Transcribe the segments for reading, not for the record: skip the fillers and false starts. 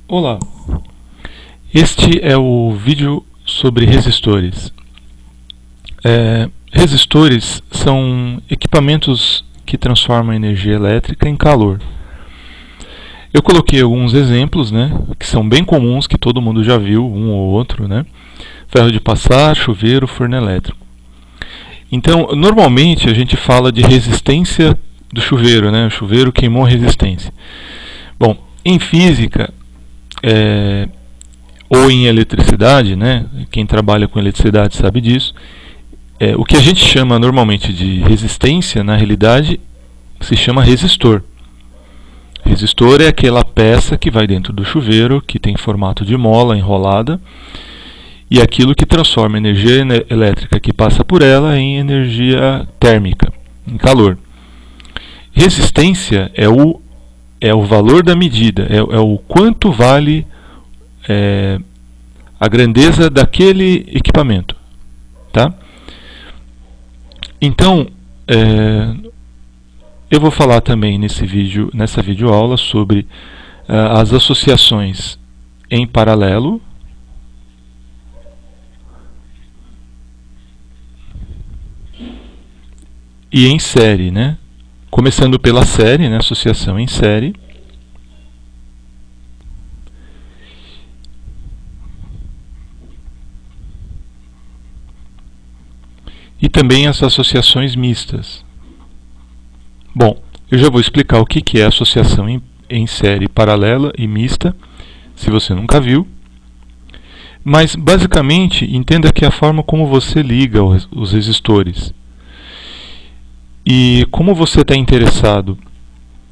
Olá, este é o vídeo sobre resistores. Resistores são equipamentos que transformam energia elétrica em calor. Eu coloquei alguns exemplos, que são bem comuns, que todo mundo já viu, um ou outro, ferro de passar, chuveiro, forno elétrico. Então, normalmente a gente fala de resistência do chuveiro, o chuveiro queimou a resistência. Bom, em física, ou em eletricidade, quem trabalha com eletricidade sabe disso, o que a gente chama normalmente de resistência, na realidade, se chama resistor. Resistor é aquela peça que vai dentro do chuveiro, que tem formato de mola enrolada, e aquilo que transforma a energia elétrica que passa por ela em energia térmica, em calor. Resistência é o valor da medida, é o quanto vale a grandeza daquele equipamento. Tá? Então, eu vou falar também nessa videoaula sobre as associações em paralelo e em série, começando pela série, associação em série. E também as associações mistas. Bom, eu já vou explicar o que é associação em série paralela e mista, se você nunca viu. Mas, basicamente, entenda que é a forma como você liga os resistores. E como você está interessado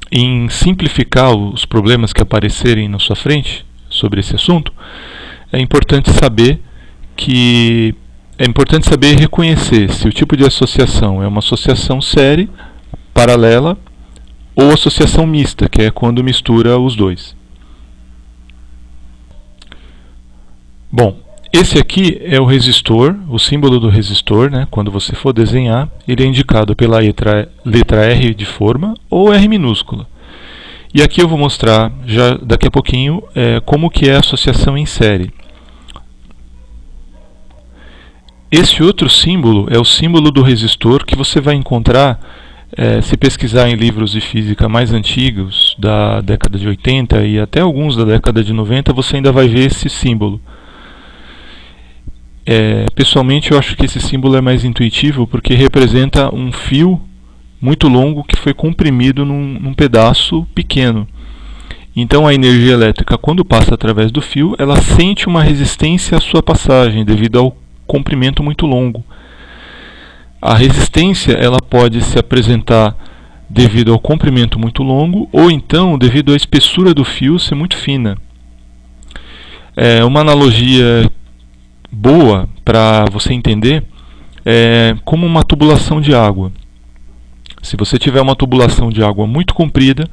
em simplificar os problemas que aparecerem na sua frente sobre esse assunto, é importante saber reconhecer se o tipo de associação é uma associação série, paralela, ou associação mista, que é quando mistura os dois. Bom, esse aqui é o resistor, o símbolo do resistor, quando você for desenhar, ele é indicado pela letra R de forma ou R minúscula. E aqui eu vou mostrar, já daqui a pouquinho, como que é a associação em série. Esse outro símbolo é o símbolo do resistor que você vai encontrar se pesquisar em livros de física mais antigos, da década de 80 e até alguns da década de 90, você ainda vai ver esse símbolo. Pessoalmente, eu acho que esse símbolo é mais intuitivo porque representa um fio muito longo que foi comprimido num pedaço pequeno. Então, a energia elétrica, quando passa através do fio, ela sente uma resistência à sua passagem devido ao comprimento muito longo. A resistência ela pode se apresentar devido ao comprimento muito longo ou então devido à espessura do fio ser muito fina. Uma analogia boa para você entender é como uma tubulação de água. Se você tiver uma tubulação de água muito comprida,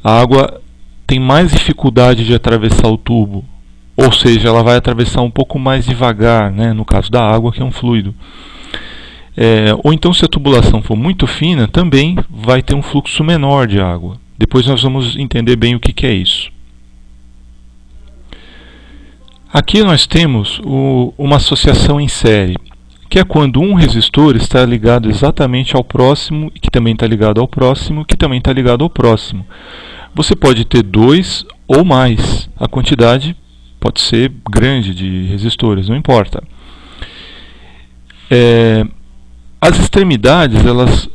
a água tem mais dificuldade de atravessar o tubo, ou seja, ela vai atravessar um pouco mais devagar, no caso da água, que é um fluido. Ou então, se a tubulação for muito fina, também vai ter um fluxo menor de água. Depois nós vamos entender bem o que é isso. Aqui nós temos uma associação em série, que é quando um resistor está ligado exatamente ao próximo, que também está ligado ao próximo, que também está ligado ao próximo. Você pode ter dois ou mais. A quantidade pode ser grande de resistores, não importa. As extremidades,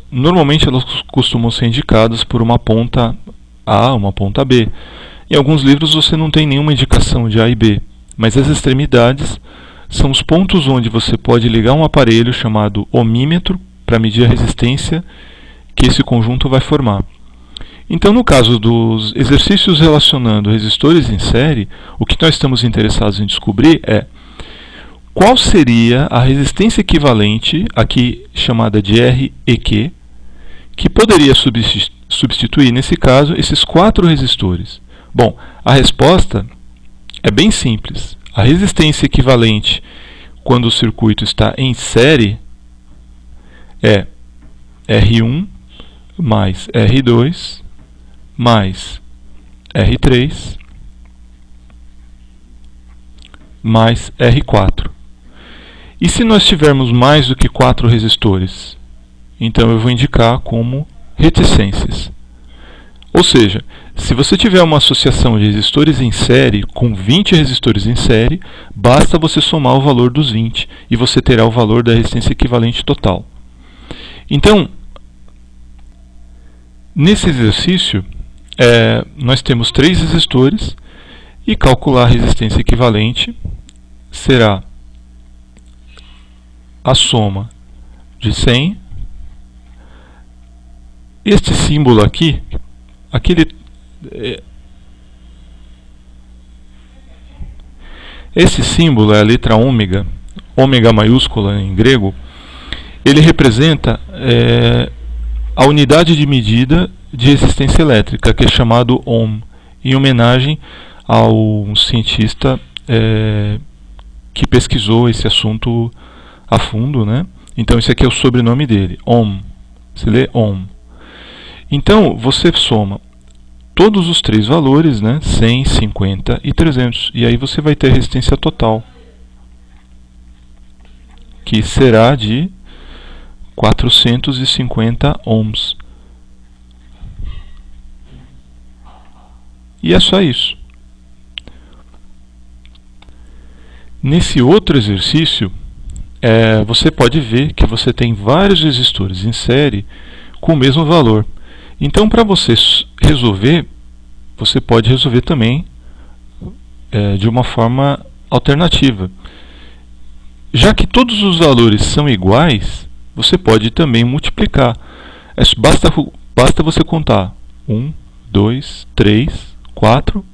normalmente elas costumam ser indicadas por uma ponta A, uma ponta B. Em alguns livros você não tem nenhuma indicação de A e B. Mas as extremidades são os pontos onde você pode ligar um aparelho chamado ohmímetro para medir a resistência que esse conjunto vai formar. Então, no caso dos exercícios relacionando resistores em série, o que nós estamos interessados em descobrir é qual seria a resistência equivalente, aqui chamada de REQ, que poderia substituir, nesse caso, esses 4 resistores. Bom, a resposta é bem simples. A resistência equivalente quando o circuito está em série é R1 mais R2 mais R3 mais R4. E se nós tivermos mais do que 4 resistores? Então eu vou indicar como reticências. Ou seja, se você tiver uma associação de resistores em série com 20 resistores em série, basta você somar o valor dos 20 e você terá o valor da resistência equivalente total. Então, nesse exercício, nós temos 3 resistores e calcular a resistência equivalente será a soma de 100. Este símbolo aqui, esse símbolo é a letra ômega, ômega maiúscula em grego. Ele representa a unidade de medida de resistência elétrica, que é chamado ohm, em homenagem ao cientista que pesquisou esse assunto a fundo, né? Então esse aqui é o sobrenome dele, ohm. Se lê ohm. Então você soma todos os 3 valores, né? 100, 50 e 300. E aí você vai ter a resistência total, que será de 450 ohms. E é só isso. Nesse outro exercício, você pode ver que você tem vários resistores em série com o mesmo valor. Então, para você resolver, você pode resolver também de uma forma alternativa. Já que todos os valores são iguais, você pode também multiplicar. Basta você contar 1, 2, 3, 4,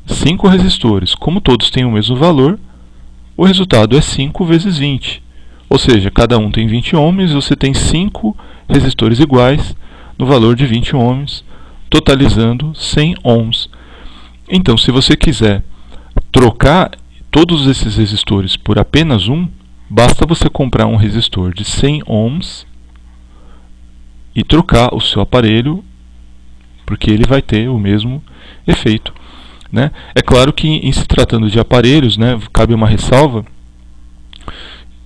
5 resistores. Como todos têm o mesmo valor, o resultado é 5 vezes 20. Ou seja, cada um tem 20 ohms, você tem 5 resistores iguais no valor de 20 ohms, totalizando 100 ohms. Então, se você quiser trocar todos esses resistores por apenas um, basta você comprar um resistor de 100 ohms e trocar o seu aparelho, porque ele vai ter o mesmo efeito, né? É claro que, em se tratando de aparelhos, né, cabe uma ressalva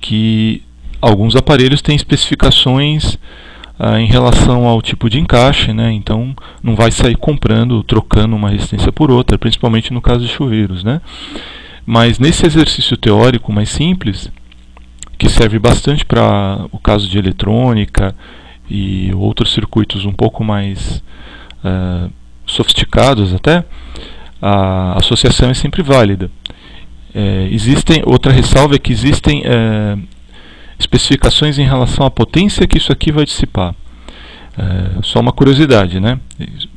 que alguns aparelhos têm especificações em relação ao tipo de encaixe, né? Então não vai sair trocando uma resistência por outra, principalmente no caso de chuveiros, né? Mas nesse exercício teórico mais simples, que serve bastante para o caso de eletrônica e outros circuitos um pouco mais sofisticados até, a associação é sempre válida. Outra ressalva é que existem especificações em relação à potência que isso aqui vai dissipar. Só uma curiosidade, né?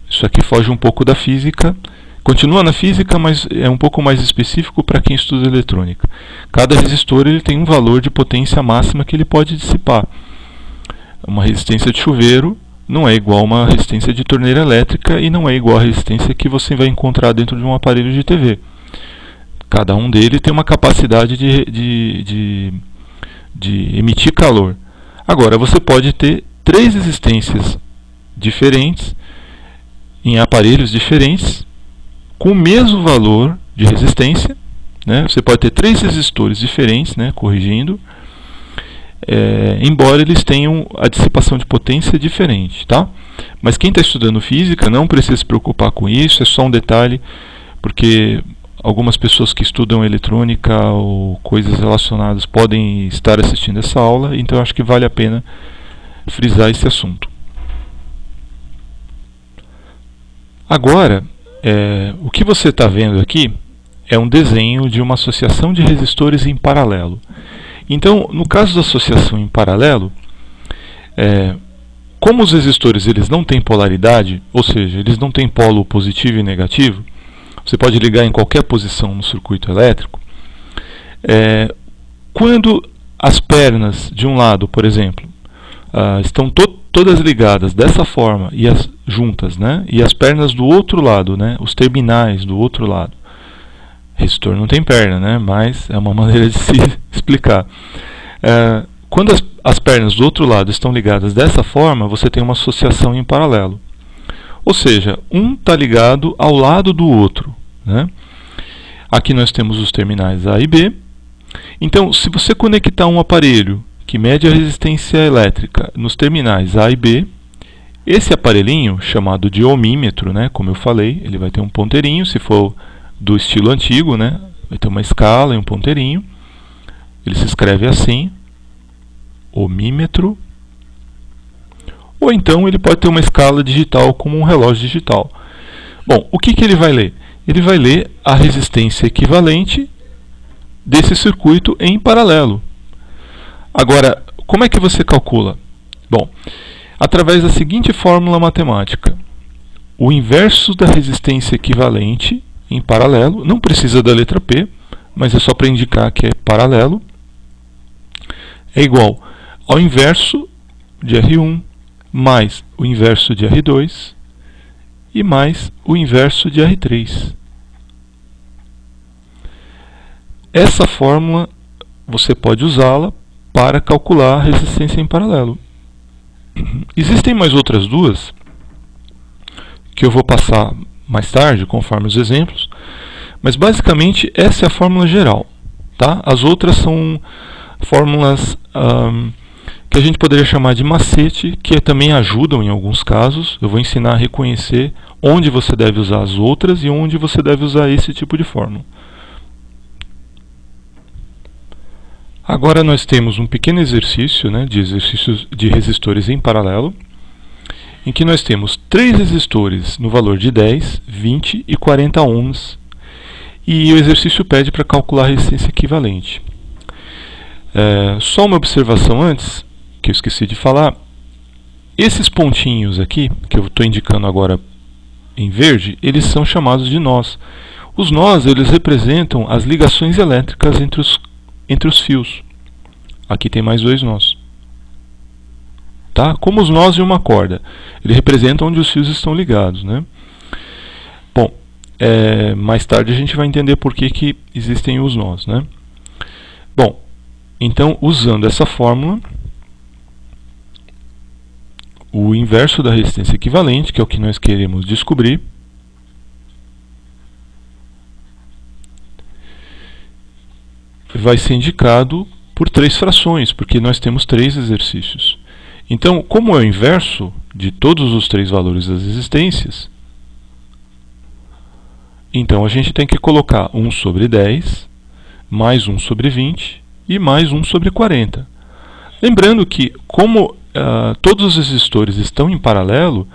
Isso aqui foge um pouco da física, continua na física, mas é um pouco mais específico para quem estuda eletrônica. Cada resistor ele tem um valor de potência máxima que ele pode dissipar. Uma resistência de chuveiro não é igual a uma resistência de torneira elétrica e não é igual à resistência que você vai encontrar dentro de um aparelho de TV. Cada um deles tem uma capacidade de emitir calor. Agora, você pode ter 3 resistências diferentes em aparelhos diferentes com o mesmo valor de resistência, né? Você pode ter 3 resistores diferentes, né? Corrigindo, embora eles tenham a dissipação de potência diferente, tá? Mas quem está estudando física não precisa se preocupar com isso, é só um detalhe, porque algumas pessoas que estudam eletrônica ou coisas relacionadas podem estar assistindo essa aula, então eu acho que vale a pena frisar esse assunto. Agora, o que você está vendo aqui é um desenho de uma associação de resistores em paralelo. Então, no caso da associação em paralelo, como os resistores eles não têm polaridade, ou seja, eles não têm polo positivo e negativo, você pode ligar em qualquer posição no circuito elétrico. Quando as pernas de um lado, por exemplo, estão todas ligadas dessa forma e juntas, né? E as pernas do outro lado, né? Os terminais do outro lado. Resistor não tem perna, né? Mas é uma maneira de se explicar. Quando as pernas do outro lado estão ligadas dessa forma, você tem uma associação em paralelo. Ou seja, um está ligado ao lado do outro, né? Aqui nós temos os terminais A e B. Então, se você conectar um aparelho que mede a resistência elétrica nos terminais A e B, esse aparelhinho, chamado de ohmímetro, né, como eu falei, ele vai ter um ponteirinho, se for do estilo antigo, né, vai ter uma escala e um ponteirinho. Ele se escreve assim, ohmímetro. Ou então ele pode ter uma escala digital como um relógio digital. Bom, o que ele vai ler? Ele vai ler a resistência equivalente desse circuito em paralelo. Agora, como é que você calcula? Bom, através da seguinte fórmula matemática. O inverso da resistência equivalente em paralelo, não precisa da letra P, mas é só para indicar que é paralelo, é igual ao inverso de R1 mais o inverso de R2 e mais o inverso de R3. Essa fórmula você pode usá-la para calcular a resistência em paralelo. Existem mais outras duas que eu vou passar mais tarde, conforme os exemplos, mas basicamente essa é a fórmula geral. Tá? As outras são fórmulas que a gente poderia chamar de macete, que também ajudam em alguns casos. Eu vou ensinar a reconhecer onde você deve usar as outras e onde você deve usar esse tipo de fórmula. Agora nós temos um pequeno exercício, né, de exercícios de resistores em paralelo, em que nós temos 3 resistores no valor de 10, 20 e 40 ohms, e o exercício pede para calcular a resistência equivalente. Só uma observação antes, que eu esqueci de falar. Esses pontinhos aqui, que eu estou indicando agora em verde, eles são chamados de nós. Os nós, eles representam as ligações elétricas entre os fios. Aqui tem mais 2 nós. Tá? Como os nós de uma corda. Ele representa onde os fios estão ligados. Né? Bom, mais tarde a gente vai entender por que existem os nós. Né? Bom, então, usando essa fórmula, o inverso da resistência equivalente, que é o que nós queremos descobrir, vai ser indicado por 3 frações, porque nós temos 3 exercícios. Então, como é o inverso de todos os 3 valores das resistências, então a gente tem que colocar 1 sobre 10, mais 1 sobre 20 e mais 1 sobre 40. Lembrando que, como todos os resistores estão em paralelo,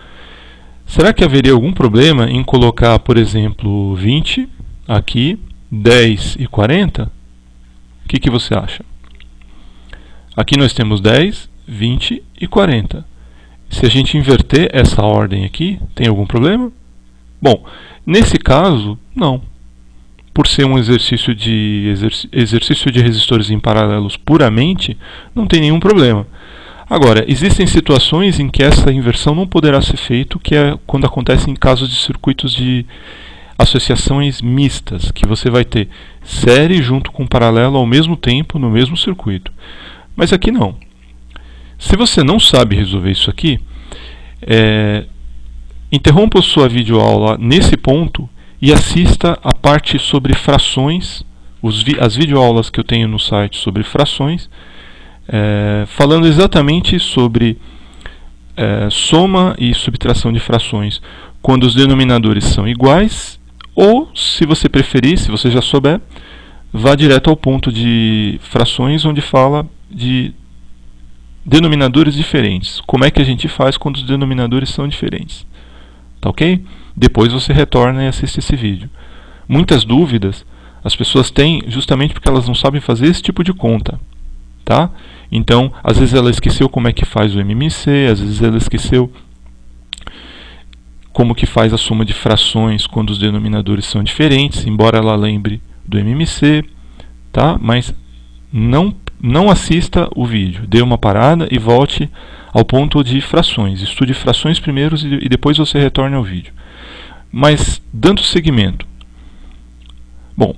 será que haveria algum problema em colocar, por exemplo, 20 aqui, 10 e 40? O que você acha? Aqui nós temos 10, 20 e 40. Se a gente inverter essa ordem aqui, tem algum problema? Bom, nesse caso, não. Por ser um exercício de resistores em paralelos puramente, não tem nenhum problema. Agora, existem situações em que essa inversão não poderá ser feita, que é quando acontece em casos de circuitos de associações mistas, que você vai ter série junto com paralelo ao mesmo tempo no mesmo circuito. Mas aqui não. Se você não sabe resolver isso aqui, interrompa sua videoaula nesse ponto e assista a parte sobre frações, as videoaulas que eu tenho no site sobre frações, falando exatamente sobre soma e subtração de frações quando os denominadores são iguais, ou, se você preferir, se você já souber, vá direto ao ponto de frações, onde fala de denominadores diferentes. Como é que a gente faz quando os denominadores são diferentes? Tá ok? Depois você retorna e assiste esse vídeo. Muitas dúvidas as pessoas têm justamente porque elas não sabem fazer esse tipo de conta. Tá? Então, às vezes ela esqueceu como é que faz o MMC, às vezes ela esqueceu como que faz a soma de frações quando os denominadores são diferentes, embora ela lembre do MMC, tá? Mas não assista o vídeo, dê uma parada e volte ao ponto de frações. Estude frações primeiro e depois você retorne ao vídeo. Mas, dando seguimento. Bom,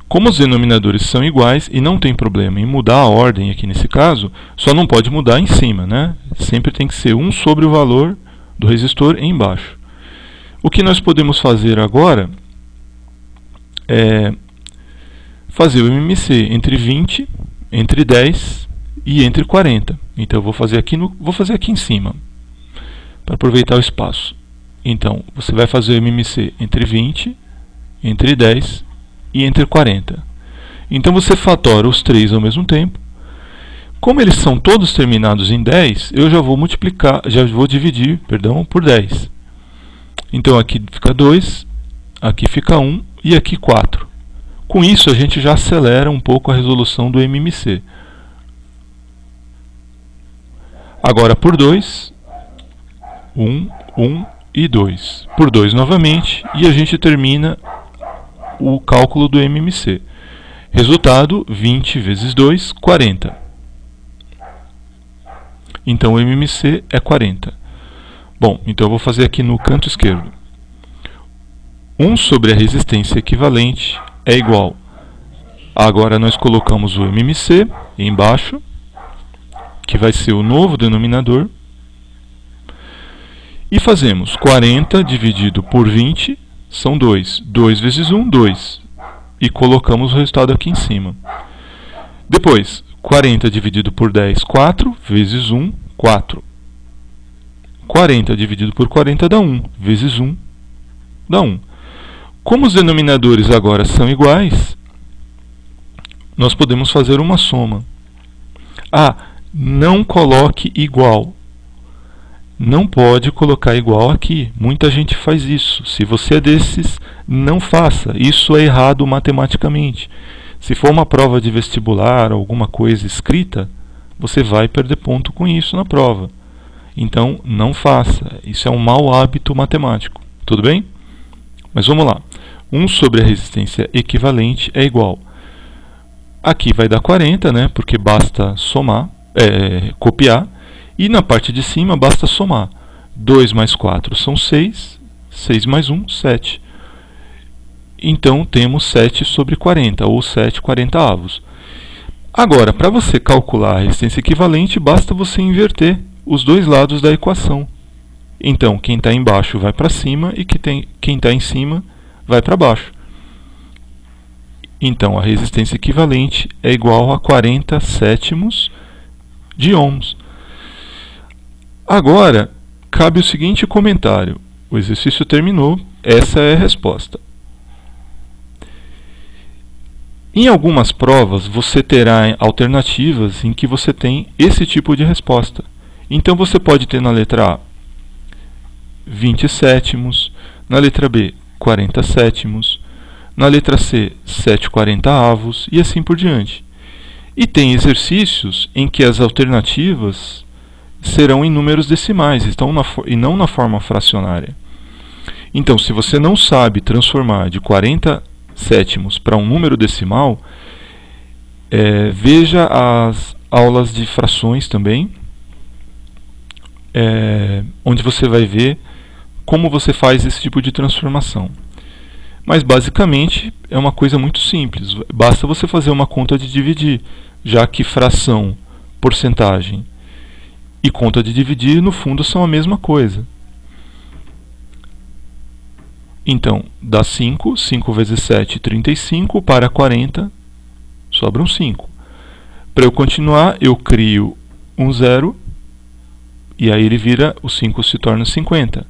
como os denominadores são iguais e não tem problema em mudar a ordem aqui nesse caso, só não pode mudar em cima, né? Sempre tem que ser 1 sobre o valor do resistor embaixo. O que nós podemos fazer agora é fazer o MMC entre 20, entre 10 e entre 40. Então eu vou fazer aqui em cima, para aproveitar o espaço. Então você vai fazer o MMC entre 20, entre 10 e entre 40. Então você fatora os três ao mesmo tempo. Como eles são todos terminados em 10, eu já vou dividir, por 10. Então aqui fica 2, aqui fica 1 e aqui 4. Com isso a gente já acelera um pouco a resolução do MMC. Agora por 2, 1, 1 e 2. Por 2 novamente, e a gente termina o cálculo do MMC. Resultado, 20 vezes 2, 40. Então o MMC é 40. Bom, então eu vou fazer aqui no canto esquerdo. 1 sobre a resistência equivalente é igual. Agora nós colocamos o MMC embaixo, que vai ser o novo denominador. E fazemos 40 dividido por 20, são 2. 2 vezes 1, 2. E colocamos o resultado aqui em cima. Depois, 40 dividido por 10, 4, vezes 1, 4. 40 dividido por 40 dá 1, vezes 1 dá 1. Como os denominadores agora são iguais, nós podemos fazer uma soma. Não coloque igual. Não pode colocar igual aqui. Muita gente faz isso. Se você é desses, não faça. Isso é errado matematicamente. Se for uma prova de vestibular, alguma coisa escrita, você vai perder ponto com isso na prova. Então, não faça. Isso é um mau hábito matemático. Tudo bem? Mas vamos lá. 1 sobre a resistência equivalente é igual. Aqui vai dar 40, né? Porque basta copiar. E na parte de cima basta somar. 2 mais 4 são 6. 6 mais 1, 7. Então temos 7 sobre 40, ou 7 40avos. Agora, para você calcular a resistência equivalente, basta você inverter os dois lados da equação. Então, quem está embaixo vai para cima e quem está em cima vai para baixo. Então, a resistência equivalente é igual a 40 sétimos de ohms. Agora, cabe o seguinte comentário. O exercício terminou, essa é a resposta. Em algumas provas, você terá alternativas em que você tem esse tipo de resposta. Então, você pode ter na letra A 20 sétimos, na letra B 40 sétimos, na letra C 7 40avos e assim por diante. E tem exercícios em que as alternativas serão em números decimais e não na forma fracionária. Então, se você não sabe transformar de 40 sétimos para um número decimal, veja as aulas de frações também, onde você vai ver como você faz esse tipo de transformação. Mas basicamente é uma coisa muito simples, basta você fazer uma conta de dividir, já que fração, porcentagem e conta de dividir no fundo são a mesma coisa. Então, dá 5, 5 vezes 7, 35, para 40, sobram 5. Para eu continuar, eu crio um zero, e aí ele vira, o 5 se torna 50.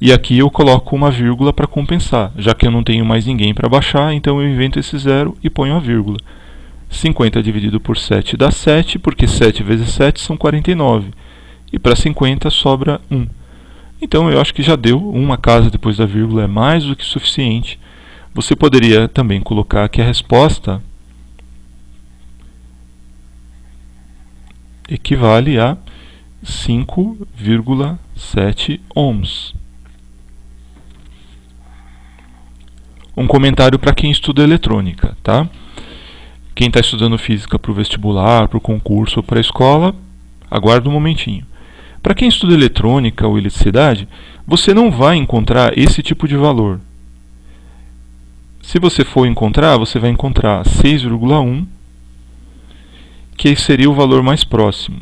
E aqui eu coloco uma vírgula para compensar, já que eu não tenho mais ninguém para baixar, então eu invento esse zero e ponho a vírgula. 50 dividido por 7 dá 7, porque 7 vezes 7 são 49. E para 50 sobra 1. Então eu acho que já deu, uma casa depois da vírgula é mais do que suficiente. Você poderia também colocar que a resposta equivale a 5,7 ohms. Um comentário para quem estuda eletrônica, tá? Quem está estudando física para o vestibular, para o concurso ou para a escola, aguarda um momentinho. Para quem estuda eletrônica ou eletricidade, você não vai encontrar esse tipo de valor. Se você for encontrar, você vai encontrar 6,1, que seria o valor mais próximo.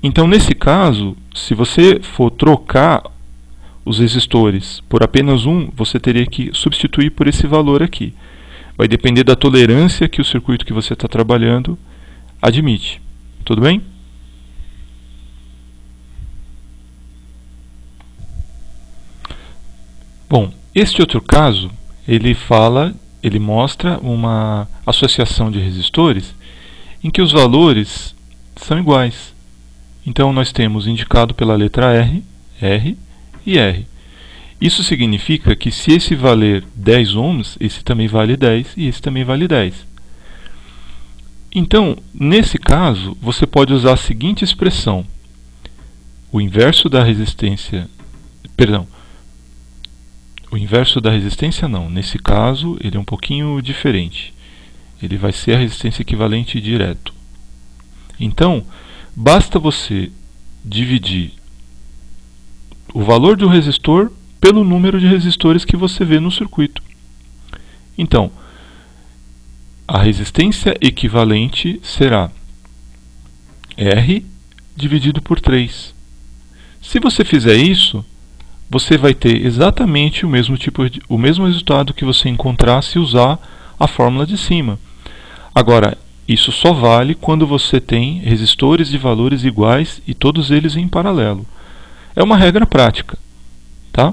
Então, nesse caso, se você for trocar os resistores por apenas um, você teria que substituir por esse valor aqui. Vai depender da tolerância que o circuito que você está trabalhando admite. Tudo bem? Bom, este outro caso, ele mostra uma associação de resistores em que os valores são iguais. Então nós temos indicado pela letra R, R e R. Isso significa que se esse valer 10 ohms, esse também vale 10 e esse também vale 10. Então, nesse caso, você pode usar a seguinte expressão. O inverso da resistência... Perdão. O inverso da resistência não. Nesse caso, ele é um pouquinho diferente. Ele vai ser a resistência equivalente direto. Então, basta você dividir o valor do resistor pelo número de resistores que você vê no circuito. Então, a resistência equivalente será R dividido por 3. Se você fizer isso, você vai ter exatamente o mesmo resultado que você encontrar se usar a fórmula de cima. Agora, isso só vale quando você tem resistores de valores iguais e todos eles em paralelo. É uma regra prática, tá?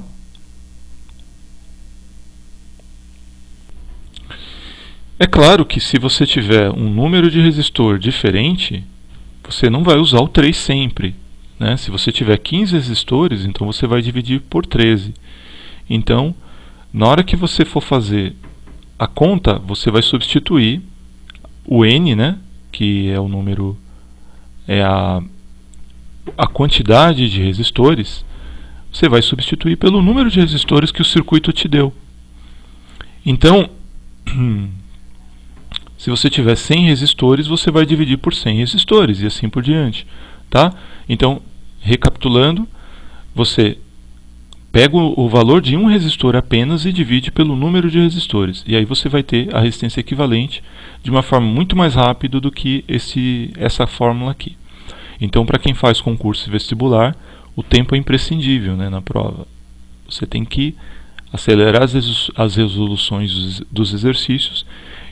É claro que se você tiver um número de resistor diferente, você não vai usar o 3 sempre, né? Se você tiver 15 resistores, então você vai dividir por 13. Então, na hora que você for fazer a conta, você vai substituir o N, né? Que é o número, é a quantidade de resistores, você vai substituir pelo número de resistores que o circuito te deu. Então, se você tiver 100 resistores, você vai dividir por 100 resistores e assim por diante, tá? Então, recapitulando, você pega o valor de um resistor apenas e divide pelo número de resistores. E aí você vai ter a resistência equivalente de uma forma muito mais rápida do que essa fórmula aqui. Então, para quem faz concurso vestibular, o tempo é imprescindível, né, na prova. Você tem que acelerar as resoluções dos exercícios.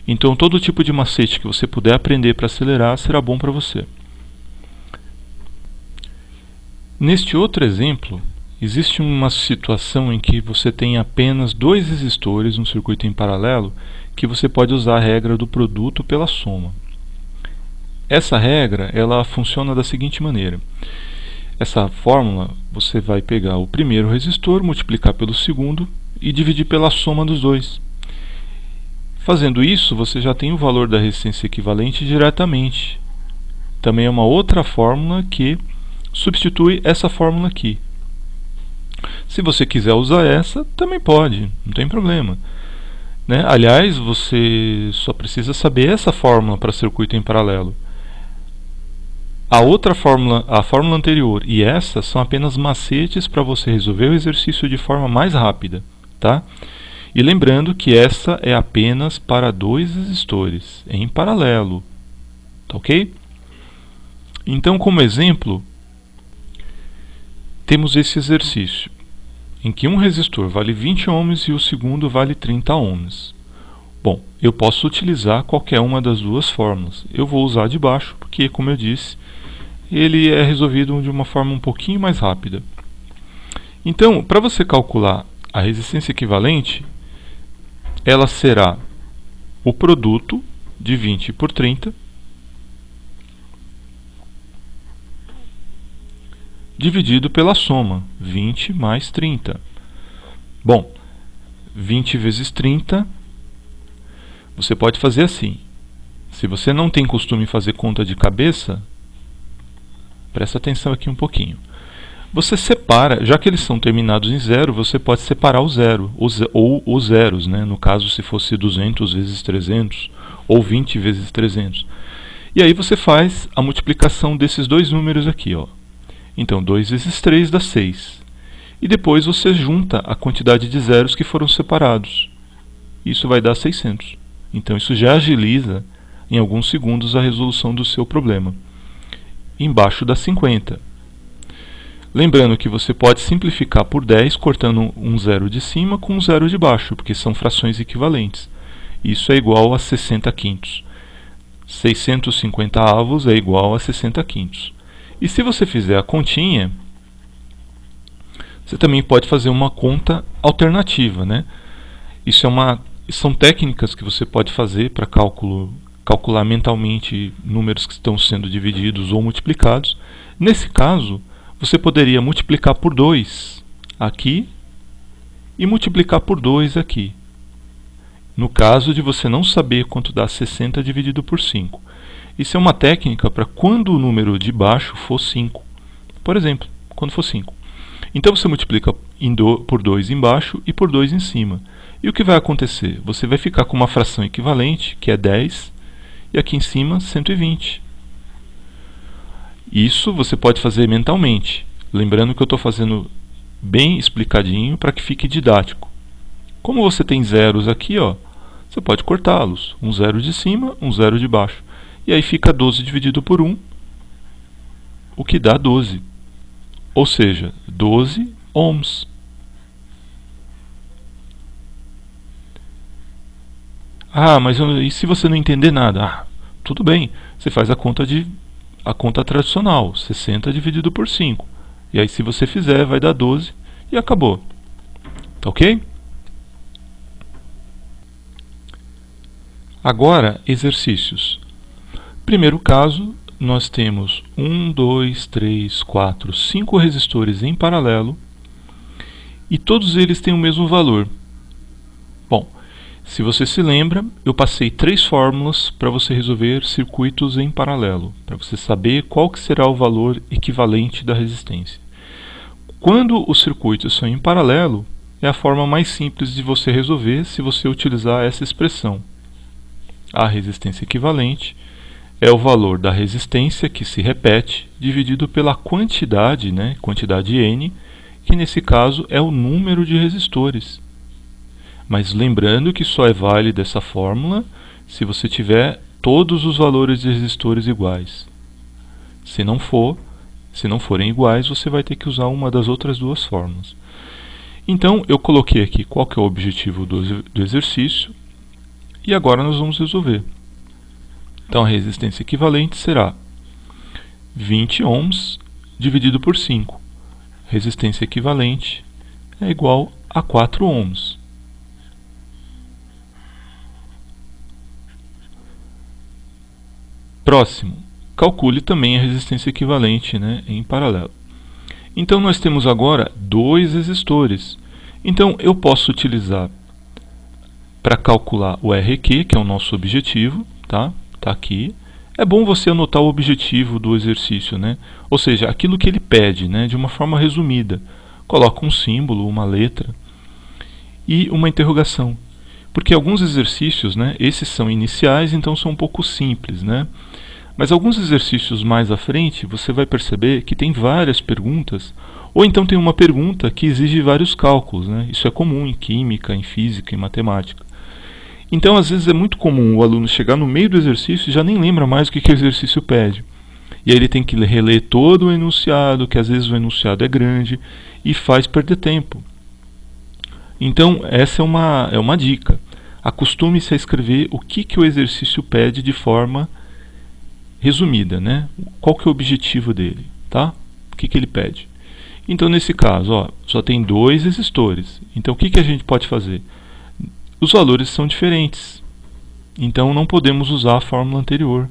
Então, todo tipo de macete que você puder aprender para acelerar será bom para você. Neste outro exemplo, existe uma situação em que você tem apenas 2 resistores no circuito em paralelo que você pode usar a regra do produto pela soma. Essa regra ela funciona da seguinte maneira. Essa fórmula, você vai pegar o primeiro resistor, multiplicar pelo segundo e dividir pela soma dos dois. Fazendo isso, você já tem o valor da resistência equivalente diretamente. Também é uma outra fórmula que substitui essa fórmula aqui. Se você quiser usar essa, também pode, não tem problema, né? Aliás, você só precisa saber essa fórmula para circuito em paralelo. A outra fórmula, a fórmula anterior e essa são apenas macetes para você resolver o exercício de forma mais rápida, tá? E lembrando que essa é apenas para 2 resistores em paralelo, tá ok? Então, como exemplo, temos esse exercício em que um resistor vale 20 ohms e o segundo vale 30 ohms. Bom, eu posso utilizar qualquer uma das duas fórmulas. Eu vou usar a de baixo porque, como eu disse, ele é resolvido de uma forma um pouquinho mais rápida. Então, para você calcular a resistência equivalente, ela será o produto de 20 por 30 dividido pela soma, 20 mais 30. Bom, 20 vezes 30, você pode fazer assim. Se você não tem costume de fazer conta de cabeça, presta atenção aqui um pouquinho. Você separa, já que eles são terminados em zero, você pode separar o zero, ou os zeros, né? No caso, se fosse 200 vezes 300, ou 20 vezes 300. E aí você faz a multiplicação desses dois números aqui, ó. Então, 2 vezes 3 dá 6. E depois você junta a quantidade de zeros que foram separados. Isso vai dar 600. Então, isso já agiliza, em alguns segundos, a resolução do seu problema. Embaixo dá 50. Lembrando que você pode simplificar por 10, cortando um zero de cima com um zero de baixo, porque são frações equivalentes. Isso é igual a 60 quintos. 650 avos é igual a 60 quintos. E se você fizer a continha, você também pode fazer uma conta alternativa, né? São técnicas que você pode fazer para calcular mentalmente números que estão sendo divididos ou multiplicados. Nesse caso, você poderia multiplicar por 2 aqui e multiplicar por 2 aqui. No caso de você não saber quanto dá 60 dividido por 5. Isso é uma técnica para quando o número de baixo for 5. Por exemplo, quando for 5. Então você multiplica por 2 embaixo e por 2 em cima. E o que vai acontecer? Você vai ficar com uma fração equivalente, que é 10, e aqui em cima 120. Isso você pode fazer mentalmente. Lembrando que eu estou fazendo bem explicadinho para que fique didático. Como você tem zeros aqui, ó, você pode cortá-los. Um zero de cima, um zero de baixo. E aí fica 12 dividido por 1, o que dá 12. Ou seja, 12 ohms. Ah, mas e se você não entender nada? Ah, tudo bem, você faz a conta tradicional, 60 dividido por 5. E aí se você fizer, vai dar 12 e acabou. Tá ok? Agora, exercícios. Primeiro caso, nós temos 1, 2, 3, 4, 5 resistores em paralelo e todos eles têm o mesmo valor. Bom, se você se lembra, eu passei 3 fórmulas para você resolver circuitos em paralelo, para você saber qual que será o valor equivalente da resistência. Quando os circuitos são em paralelo, é a forma mais simples de você resolver se você utilizar essa expressão. A resistência equivalente é o valor da resistência que se repete dividido pela quantidade, quantidade N, que nesse caso é o número de resistores. Mas lembrando que só é válida essa fórmula se você tiver todos os valores de resistores iguais. Se não forem iguais, você vai ter que usar uma das outras duas fórmulas. Então, eu coloquei aqui qual que é o objetivo do exercício e agora nós vamos resolver. Então, a resistência equivalente será 20 ohms dividido por 5. Resistência equivalente é igual a 4 ohms. Próximo, calcule também a resistência equivalente em paralelo. Então, nós temos agora 2 resistores. Então, eu posso utilizar para calcular o RQ, que é o nosso objetivo, tá? Está aqui. É bom você anotar o objetivo do exercício, ou seja, aquilo que ele pede, de uma forma resumida. Coloca um símbolo, uma letra e uma interrogação. Porque alguns exercícios, esses são iniciais, então são um pouco simples, Mas alguns exercícios mais à frente, você vai perceber que tem várias perguntas, ou então tem uma pergunta que exige vários cálculos, Isso é comum em química, em física, em matemática. Então, às vezes é muito comum o aluno chegar no meio do exercício e já nem lembra mais o que o exercício pede. E aí ele tem que reler todo o enunciado, que às vezes o enunciado é grande, e faz perder tempo. Então, essa é uma dica. Acostume-se a escrever o que o exercício pede de forma resumida, Qual que é o objetivo dele, tá? O que ele pede? Então, nesse caso, só tem 2 resistores. Então, o que a gente pode fazer? Os valores são diferentes. Então, não podemos usar a fórmula anterior.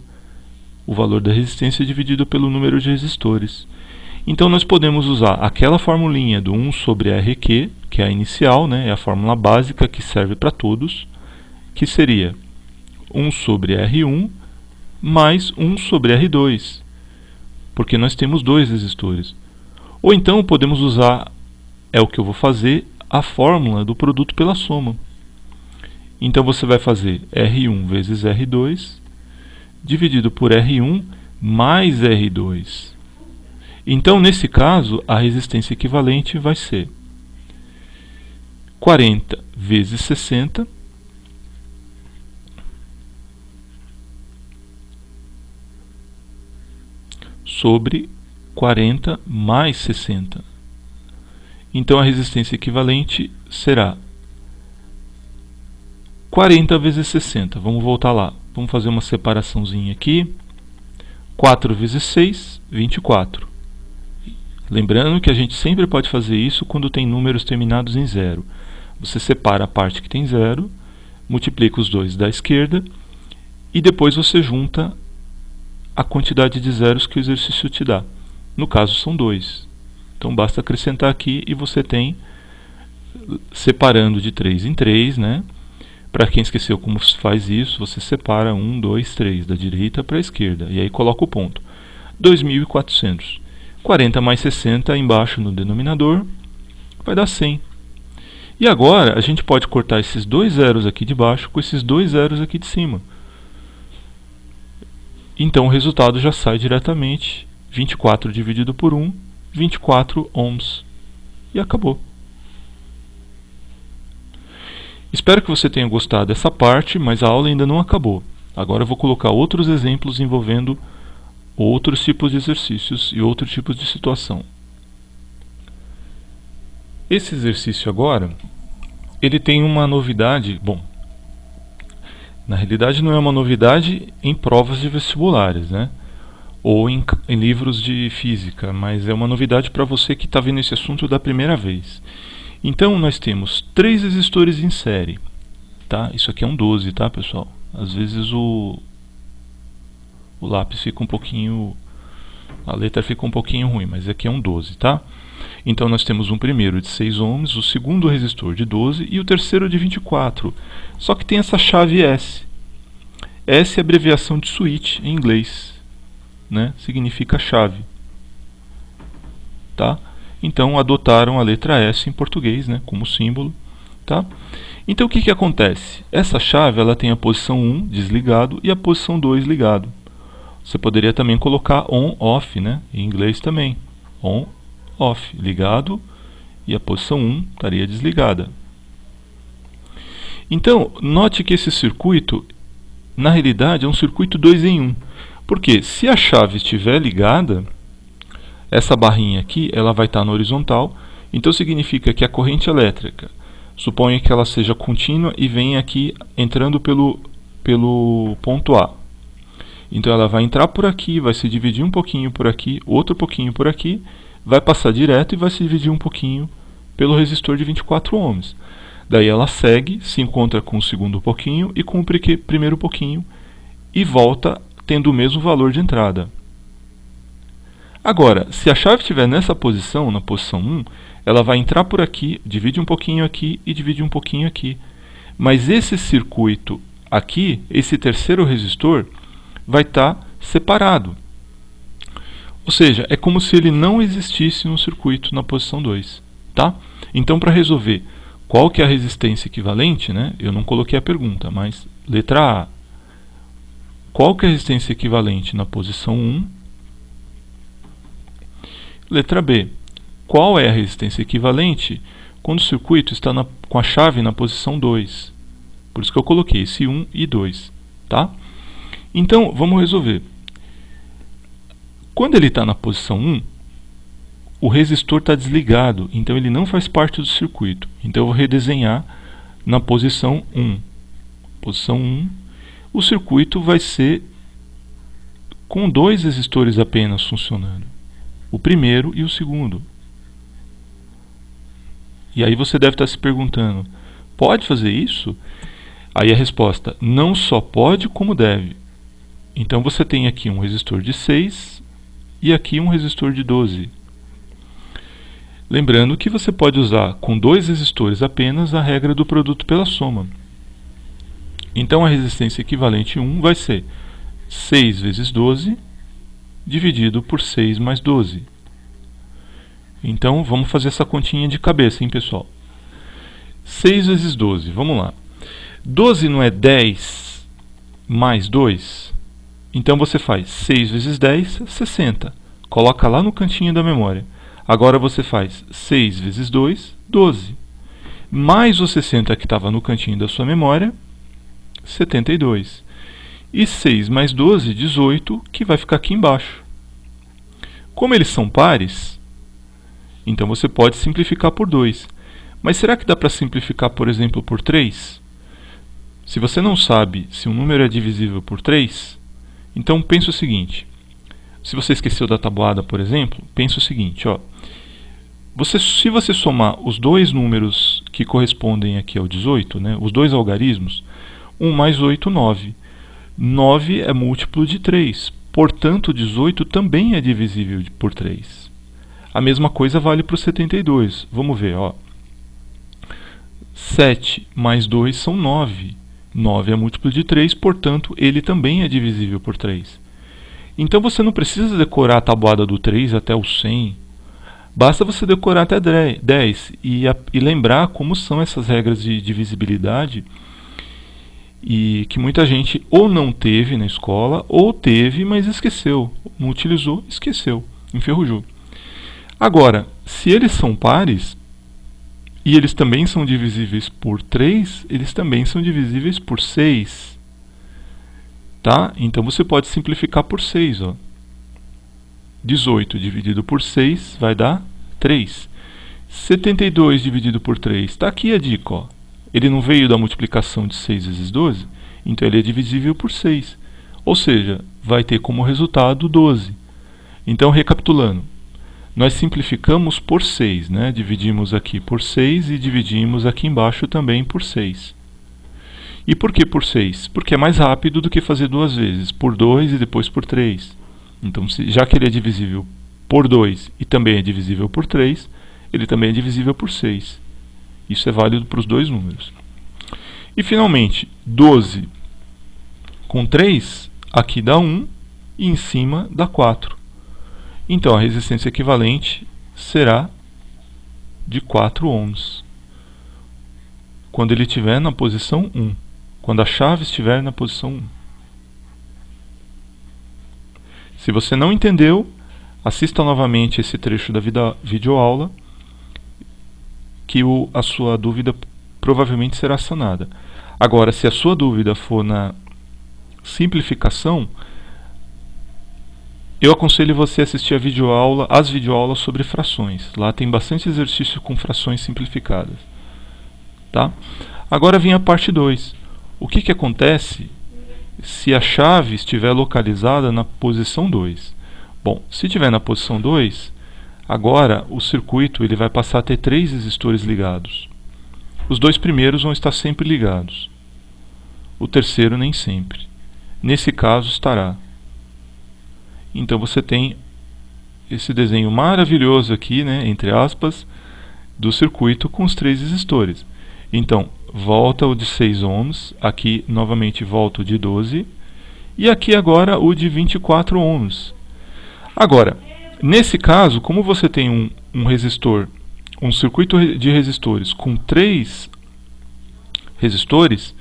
O valor da resistência é dividido pelo número de resistores. Então, nós podemos usar aquela formulinha do 1 sobre RQ, que é a inicial, é a fórmula básica que serve para todos, que seria 1 sobre R1 mais 1 sobre R2, porque nós temos 2 resistores. Ou então podemos usar, é o que eu vou fazer, a fórmula do produto pela soma. Então você vai fazer R1 vezes R2 dividido por R1 mais R2. Então, nesse caso, a resistência equivalente vai ser 40 vezes 60 sobre 40 mais 60. Então, a resistência equivalente será 40 vezes 60, vamos voltar lá. Vamos fazer uma separaçãozinha aqui. 4 vezes 6, 24. Lembrando que a gente sempre pode fazer isso quando tem números terminados em 0. Você separa a parte que tem 0, multiplica os dois da esquerda e depois você junta a quantidade de zeros que o exercício te dá. No caso são 2. Então basta acrescentar aqui e você tem, separando de 3 em 3, né? Para quem esqueceu como se faz isso, você separa 1, 2, 3, da direita para a esquerda, e aí coloca o ponto. 2.400. 40 mais 60 embaixo no denominador vai dar 100. E agora a gente pode cortar esses dois zeros aqui de baixo com esses dois zeros aqui de cima. Então o resultado já sai diretamente. 24 dividido por 1, 24 ohms. E acabou. Espero que você tenha gostado dessa parte, mas a aula ainda não acabou. Agora eu vou colocar outros exemplos envolvendo outros tipos de exercícios e outros tipos de situação. Esse exercício agora, ele tem uma novidade, bom, na realidade não é uma novidade em provas de vestibulares, né? Ou em livros de física, mas é uma novidade para você que está vendo esse assunto da primeira vez. Então nós temos 3 resistores em série, tá? Isso aqui é um 12, tá, pessoal? Às vezes o lápis fica um pouquinho, a letra fica um pouquinho ruim, mas aqui é um 12, tá? Então nós temos um primeiro de 6 ohms, o segundo resistor de 12 e o terceiro de 24. Só que tem essa chave S. S é abreviação de switch em inglês, né? Significa chave, tá? Então adotaram a letra S em português, né, como símbolo, tá? Então o que acontece? Essa chave ela tem a posição 1 desligado e a posição 2 ligado. Você poderia também colocar on, off, né? Em inglês também. On, off, ligado, e a posição 1 estaria desligada. Então, note que esse circuito, na realidade, é um circuito 2 em 1. Porque se a chave estiver ligada, essa barrinha aqui ela vai estar na horizontal, então significa que a corrente elétrica, suponha que ela seja contínua e venha aqui entrando pelo ponto A. Então ela vai entrar por aqui, vai se dividir um pouquinho por aqui, outro pouquinho por aqui, vai passar direto e vai se dividir um pouquinho pelo resistor de 24 ohms. Daí ela segue, se encontra com o segundo pouquinho e com o primeiro pouquinho e volta tendo o mesmo valor de entrada. Agora, se a chave estiver nessa posição, na posição 1, ela vai entrar por aqui, divide um pouquinho aqui e divide um pouquinho aqui. Mas esse circuito aqui, esse terceiro resistor, vai estar separado. Ou seja, é como se ele não existisse no circuito na posição 2. Tá? Então, para resolver qual que é a resistência equivalente, né? Eu não coloquei a pergunta, mas letra A. Qual que é a resistência equivalente na posição 1? Letra B. Qual é a resistência equivalente quando o circuito está com a chave na posição 2? Por isso que eu coloquei esse 1 e 2. Tá? Então, vamos resolver. Quando ele está na posição 1, o resistor está desligado, então ele não faz parte do circuito. Então eu vou redesenhar na posição 1. Posição 1, o circuito vai ser com 2 resistores apenas funcionando. O primeiro e o segundo. E aí você deve estar se perguntando, pode fazer isso? Aí a resposta, não só pode como deve. Então você tem aqui um resistor de 6 e aqui um resistor de 12. Lembrando que você pode usar com 2 resistores apenas a regra do produto pela soma. Então a resistência equivalente 1 vai ser 6 vezes 12 dividido por 6 mais 12. Então vamos fazer essa continha de cabeça, hein, pessoal? 6 vezes 12, vamos lá. 12 não é 10 mais 2? Então você faz 6 vezes 10, 60. Coloca lá no cantinho da memória. Agora você faz 6 vezes 2, 12. Mais o 60 que estava no cantinho da sua memória, 72. E 6 mais 12, 18, que vai ficar aqui embaixo. Como eles são pares, então você pode simplificar por 2. Mas será que dá para simplificar, por exemplo, por 3? Se você não sabe se um número é divisível por 3, então pensa o seguinte. Se você esqueceu da tabuada, por exemplo, pensa o seguinte, ó. Se você somar os dois números que correspondem aqui ao 18, né, os dois algarismos, 1 mais 8, 9. 9 é múltiplo de 3, portanto 18 também é divisível por 3. A mesma coisa vale para o 72. Vamos ver, ó. 7 mais 2 são 9. 9 é múltiplo de 3, portanto ele também é divisível por 3. Então você não precisa decorar a tabuada do 3 até o 100. Basta você decorar até 10 e lembrar como são essas regras de divisibilidade, e que muita gente ou não teve na escola, ou teve, mas esqueceu. Não utilizou, esqueceu, enferrujou. Agora, se eles são pares, e eles também são divisíveis por 3, eles também são divisíveis por 6. Tá? Então você pode simplificar por 6. Ó. 18 dividido por 6 vai dar 3. 72 dividido por 3. Está aqui a dica. Ó. Ele não veio da multiplicação de 6 vezes 12, então ele é divisível por 6. Ou seja, vai ter como resultado 12. Então, recapitulando, nós simplificamos por 6. Né? Dividimos aqui por 6 e dividimos aqui embaixo também por 6. E por que por 6? Porque é mais rápido do que fazer duas vezes, por 2 e depois por 3. Então, já que ele é divisível por 2 e também é divisível por 3, ele também é divisível por 6. Isso é válido para os dois números. E, finalmente, 12 com 3, aqui dá 1 e em cima dá 4. Então, a resistência equivalente será de 4 ohms, quando ele estiver na posição 1. Quando a chave estiver na posição 1. Se você não entendeu, assista novamente esse trecho da videoaula, que a sua dúvida provavelmente será sanada. Agora, se a sua dúvida for na simplificação, eu aconselho você a assistir as videoaulas sobre frações. Lá tem bastante exercício com frações simplificadas. Tá? Agora vem a parte 2. O que acontece se a chave estiver localizada na posição 2? Bom, se estiver na posição 2, agora o circuito ele vai passar a ter 3 resistores ligados. Os dois primeiros vão estar sempre ligados. O terceiro nem sempre. Nesse caso estará. Então você tem esse desenho maravilhoso aqui, né, entre aspas, do circuito com os 3 resistores. Então, volta o de 6 ohms, aqui novamente volta o de 12, e aqui agora o de 24 ohms. Agora, nesse caso, como você tem um resistor, um circuito de resistores com 3 resistores,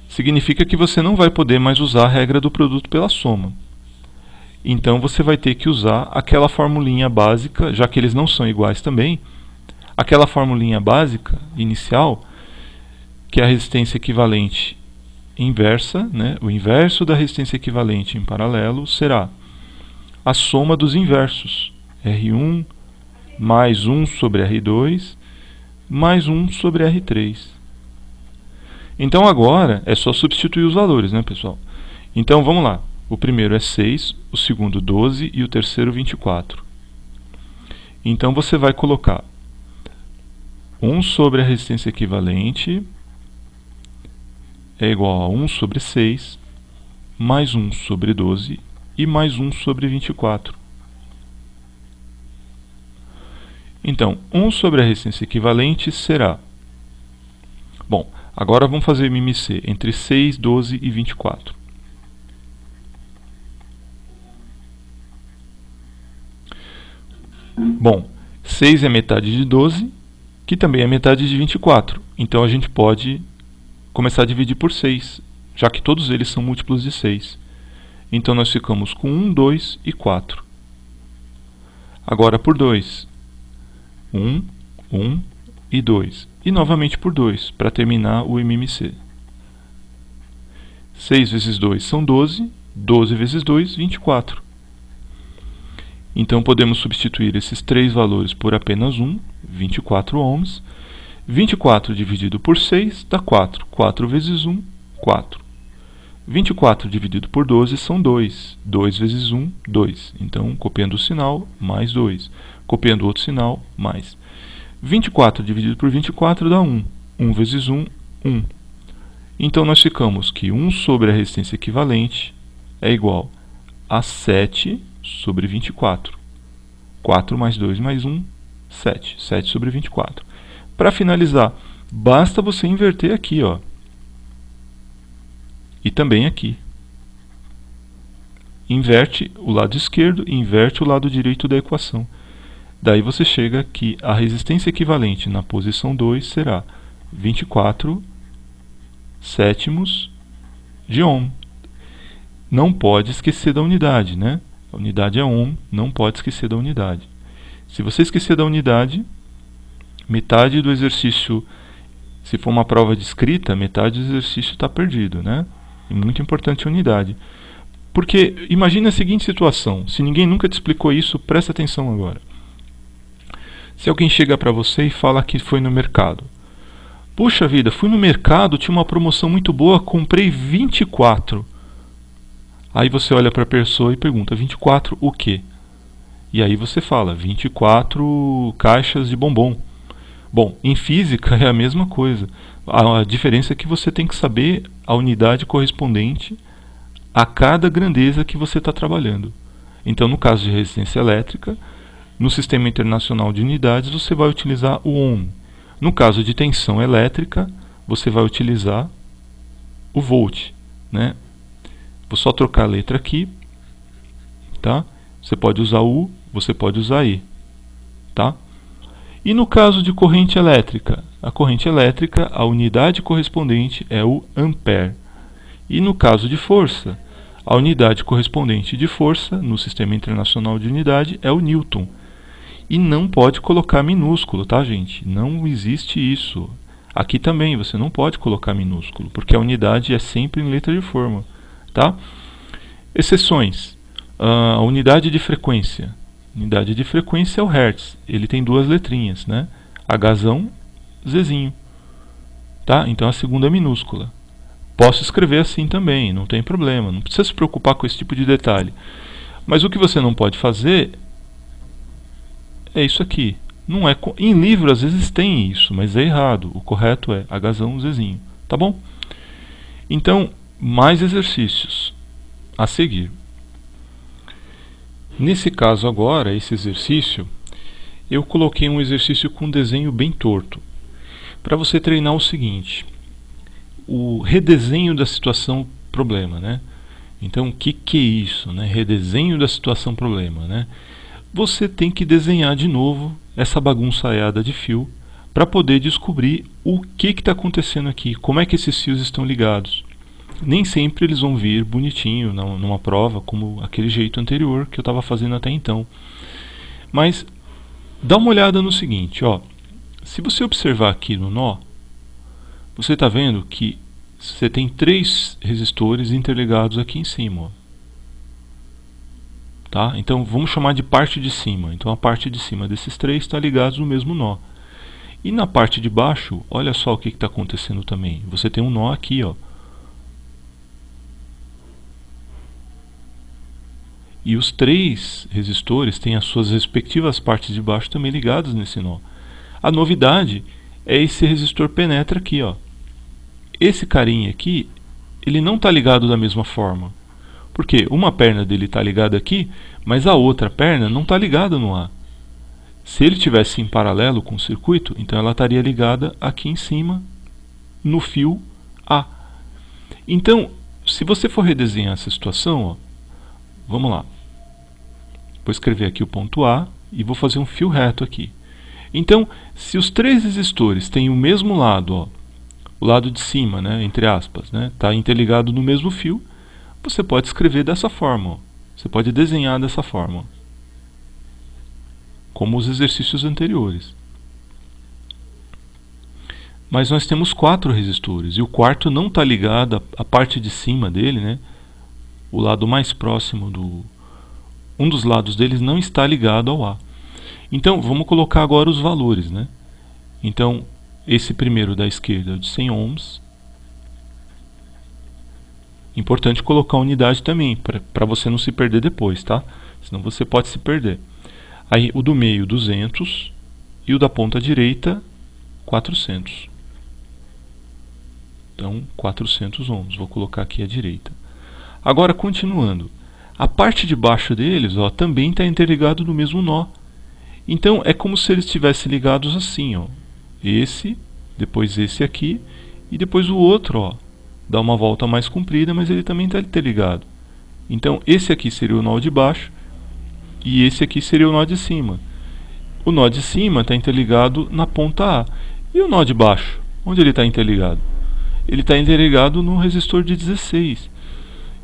significa que você não vai poder mais usar a regra do produto pela soma. Então você vai ter que usar aquela formulinha básica, já que eles não são iguais também, aquela formulinha básica inicial, que é a resistência equivalente inversa, né? O inverso da resistência equivalente em paralelo será a soma dos inversos, R1 mais 1 sobre R2 mais 1 sobre R3. Então agora é só substituir os valores, né, pessoal? Então vamos lá. O primeiro é 6, o segundo 12 e o terceiro 24. Então você vai colocar 1 sobre a resistência equivalente é igual a 1 sobre 6, mais 1 sobre 12 e mais 1 sobre 24. Então, 1 sobre a resistência equivalente será... Bom, agora vamos fazer MMC entre 6, 12 e 24. Bom, 6 é metade de 12, que também é metade de 24. Então a gente pode começar a dividir por 6, já que todos eles são múltiplos de 6. Então nós ficamos com 1, 2 e 4. Agora por 2. 1, 1 e 2. E novamente por 2, para terminar o MMC. 6 vezes 2 são 12, 12 vezes 2, 24. Então podemos substituir esses 3 valores por apenas 1, 24 ohms. 24 dividido por 6 dá 4. 4 vezes 1, 4. 24 dividido por 12 são 2. 2 vezes 1, 2. Então, copiando o sinal, mais 2. Copiando outro sinal, mais. 24 dividido por 24 dá 1. 1 vezes 1, 1. Então, nós ficamos que 1 sobre a resistência equivalente é igual a 7 sobre 24. 4 mais 2 mais 1, 7. 7 sobre 24. Para finalizar, basta você inverter aqui, ó. E também aqui. Inverte o lado esquerdo e inverte o lado direito da equação. Daí você chega que a resistência equivalente na posição 2 será 24 sétimos de ohm. Não pode esquecer da unidade, né? A unidade é ohm, não pode esquecer da unidade. Se você esquecer da unidade, metade do exercício, se for uma prova de escrita, metade do exercício está perdido, né? É muito importante a unidade. Porque imagine a seguinte situação, se ninguém nunca te explicou isso, presta atenção agora. Se alguém chega para você e fala que foi no mercado. Puxa vida, fui no mercado, tinha uma promoção muito boa, comprei 24. Aí você olha para a pessoa e pergunta, 24 o quê? E aí você fala, 24 caixas de bombom. Bom, em física é a mesma coisa. A diferença é que você tem que saber a unidade correspondente a cada grandeza que você está trabalhando. Então, no caso de resistência elétrica, no Sistema Internacional de Unidades, você vai utilizar o ohm. No caso de tensão elétrica, você vai utilizar o volt, né? Vou só trocar a letra aqui, tá? Você pode usar U, você pode usar E, tá? E no caso de corrente elétrica? A corrente elétrica, a unidade correspondente é o ampere. E no caso de força, a unidade correspondente de força no Sistema Internacional de Unidade é o newton. E não pode colocar minúsculo, tá, gente? Não existe isso. Aqui também você não pode colocar minúsculo, porque a unidade é sempre em letra de forma, tá? Exceções. A unidade de frequência. Unidade de frequência é o Hertz. Ele tem duas letrinhas, né? Hzão, Zzinho. Tá? Então a segunda é minúscula. Posso escrever assim também, não tem problema. Não precisa se preocupar com esse tipo de detalhe. Mas o que você não pode fazer é isso aqui. Não é, em livro às vezes tem isso, mas é errado. O correto é Hzão, Zzinho. Tá bom? Então, mais exercícios a seguir. Nesse caso agora, esse exercício, eu coloquei um exercício com um desenho bem torto. Para você treinar o seguinte, o redesenho da situação problema, né? Então, o que é isso, né? Redesenho da situação problema, né? Você tem que desenhar de novo essa bagunçaiada de fio para poder descobrir o que está acontecendo aqui, como é que esses fios estão ligados. Nem sempre eles vão vir bonitinho numa prova, como aquele jeito anterior que eu estava fazendo até então. Mas dá uma olhada no seguinte, ó. Se você observar aqui no nó, você está vendo que você tem 3 resistores interligados aqui em cima, ó. Tá? Então vamos chamar de parte de cima. Então a parte de cima desses 3 está ligados no mesmo nó. E na parte de baixo, olha só o que está acontecendo também. Você tem um nó aqui, ó. E os 3 resistores têm as suas respectivas partes de baixo também ligadas nesse nó. A novidade é esse resistor penetra aqui, ó. Esse carinha aqui, ele não está ligado da mesma forma. Porque uma perna dele está ligada aqui, mas a outra perna não está ligada no A. Se ele tivesse em paralelo com o circuito, então ela estaria ligada aqui em cima, no fio A. Então, se você for redesenhar essa situação, ó, vamos lá. Vou escrever aqui o ponto A e vou fazer um fio reto aqui. Então, se os 3 resistores têm o mesmo lado, ó, o lado de cima, né, entre aspas, né, está interligado no mesmo fio, você pode escrever dessa forma. Ó. Você pode desenhar dessa forma. Ó, como os exercícios anteriores. Mas nós temos 4 resistores e o quarto não está ligado à parte de cima dele, né? O lado mais próximo um dos lados deles não está ligado ao A. Então vamos colocar agora os valores, né? Então esse primeiro da esquerda é de 100 ohms, Importante colocar a unidade também, para você não se perder depois, tá? Senão você pode se perder. Aí o do meio 200 e o da ponta direita 400. Então 400 ohms, vou colocar aqui à direita. Agora continuando, a parte de baixo deles, ó, também está interligado no mesmo nó. Então é como se eles estivessem ligados assim, ó. Esse, depois esse aqui e depois o outro, ó. Dá uma volta mais comprida, mas ele também está interligado. Então esse aqui seria o nó de baixo e esse aqui seria o nó de cima. O nó de cima está interligado na ponta A. E o nó de baixo? Onde ele está interligado? Ele está interligado no resistor de 16.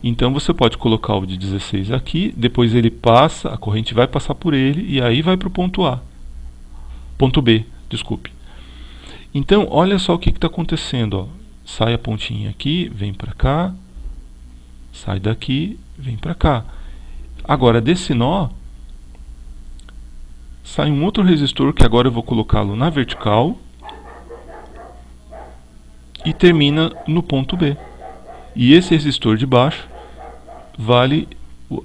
Então você pode colocar o de 16 aqui, depois ele passa, a corrente vai passar por ele e aí vai para o ponto A. Ponto B, desculpe. Então olha só o que está acontecendo, ó. Sai a pontinha aqui, vem para cá, sai daqui, vem para cá. Agora desse nó sai um outro resistor que agora eu vou colocá-lo na vertical e termina no ponto B. E esse resistor de baixo vale,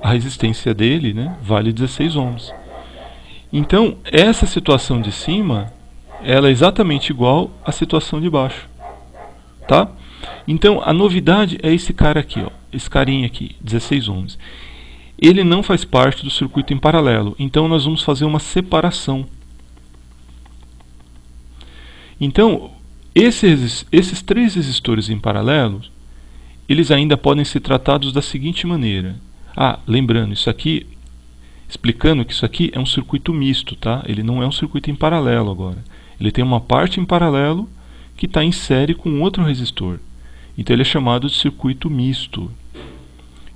a resistência dele, né, vale 16 ohms. Então essa situação de cima ela é exatamente igual à situação de baixo, tá? Então a novidade é esse cara aqui, ó, esse carinha aqui, 16 ohms. Ele não faz parte do circuito em paralelo, então nós vamos fazer uma separação. Então esses três resistores em paralelo, eles ainda podem ser tratados da seguinte maneira. Ah, lembrando, isso aqui, explicando que isso aqui é um circuito misto, tá? Ele não é um circuito em paralelo agora. Ele tem uma parte em paralelo que está em série com outro resistor. Então ele é chamado de circuito misto.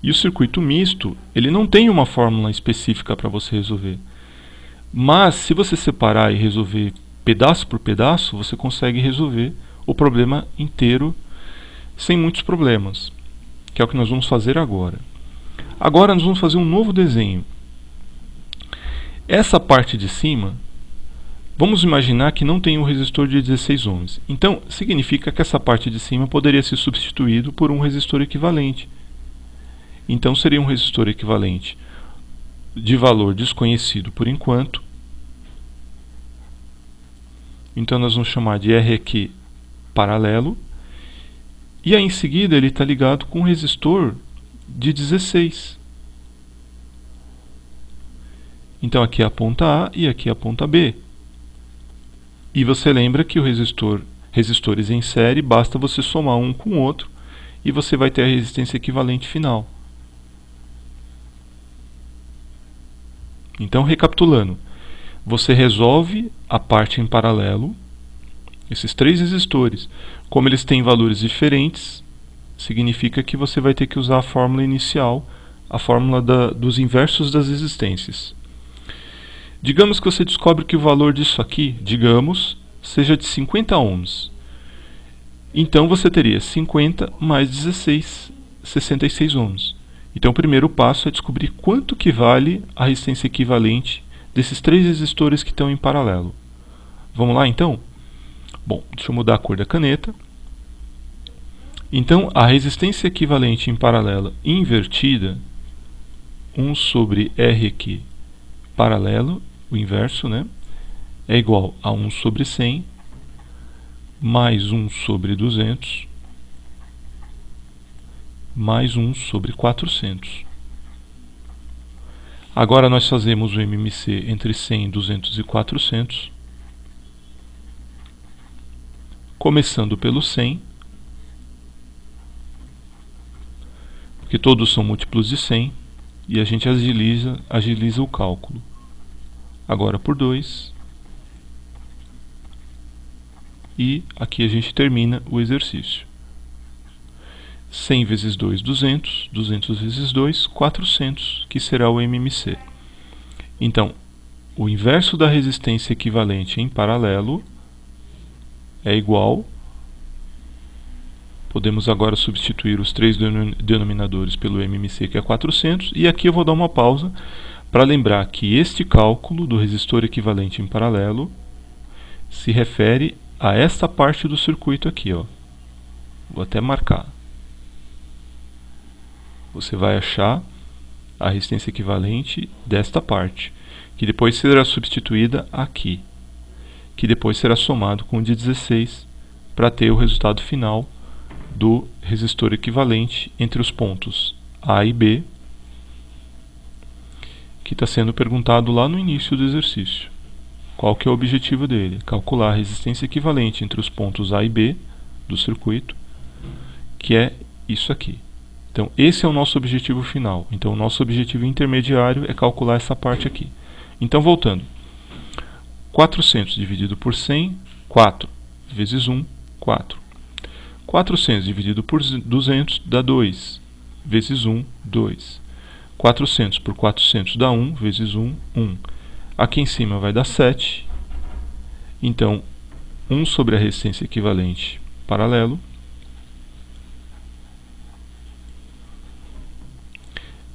E o circuito misto, ele não tem uma fórmula específica para você resolver. Mas se você separar e resolver pedaço por pedaço, você consegue resolver o problema inteiro sem muitos problemas, que é o que nós vamos fazer agora. Agora nós vamos fazer um novo desenho. Essa parte de cima, vamos imaginar que não tem um resistor de 16 ohms. Então, significa que essa parte de cima poderia ser substituído por um resistor equivalente. Então, seria um resistor equivalente de valor desconhecido por enquanto. Então, nós vamos chamar de RQ paralelo. E aí, em seguida, ele está ligado com um resistor de 16. Então, aqui é a ponta A e aqui é a ponta B. E você lembra que o resistores em série, basta você somar um com o outro e você vai ter a resistência equivalente final. Então, recapitulando, você resolve a parte em paralelo, esses três resistores. Como eles têm valores diferentes, significa que você vai ter que usar a fórmula inicial, a fórmula dos inversos das resistências. Digamos que você descobre que o valor disso aqui, digamos, seja de 50 ohms. Então você teria 50 mais 16, 66 ohms. Então o primeiro passo é descobrir quanto que vale a resistência equivalente desses três resistores que estão em paralelo. Vamos lá então? Bom, deixa eu mudar a cor da caneta. Então a resistência equivalente em paralelo invertida, 1 sobre RQ paralelo, o inverso, né, é igual a 1 sobre 100 mais 1 sobre 200 mais 1 sobre 400. Agora nós fazemos o MMC entre 100, 200 e 400, começando pelo 100, porque todos são múltiplos de 100, e a gente agiliza o cálculo. Agora por 2, e aqui a gente termina o exercício. 100 vezes 2, 200, 200 vezes 2, 400, que será o MMC. Então, o inverso da resistência equivalente em paralelo é igual, podemos agora substituir os três denominadores pelo MMC, que é 400, e aqui eu vou dar uma pausa para lembrar que este cálculo do resistor equivalente em paralelo se refere a esta parte do circuito aqui, ó. Vou até marcar. Você vai achar a resistência equivalente desta parte, que depois será substituída aqui, que depois será somado com o de 16 para ter o resultado final do resistor equivalente entre os pontos A e B, que está sendo perguntado lá no início do exercício. Qual que é o objetivo dele? Calcular a resistência equivalente entre os pontos A e B do circuito, que é isso aqui. Então, esse é o nosso objetivo final. Então, o nosso objetivo intermediário é calcular essa parte aqui. Então, voltando. 400 dividido por 100, 4. Vezes 1, 4. 400 dividido por 200 dá 2. Vezes 1, 2. 400 por 400 dá 1. Vezes 1, 1. Aqui em cima vai dar 7. Então, 1 sobre a resistência equivalente paralelo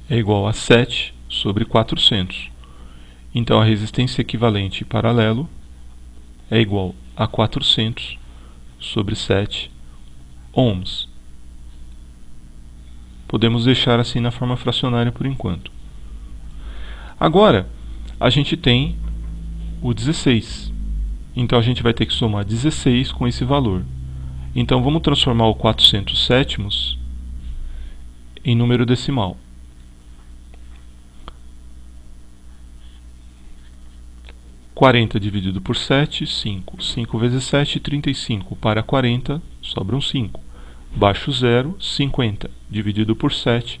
é igual a 7 sobre 400. Então, a resistência equivalente paralelo é igual a 400 sobre 7 ohms. Podemos deixar assim na forma fracionária por enquanto. Agora, a gente tem o 16. Então, a gente vai ter que somar 16 com esse valor. Então, vamos transformar o 400 sétimos em número decimal. 40 dividido por 7, 5. 5 vezes 7, 35. Para 40, sobram 5. Baixo 0, 50. Dividido por 7,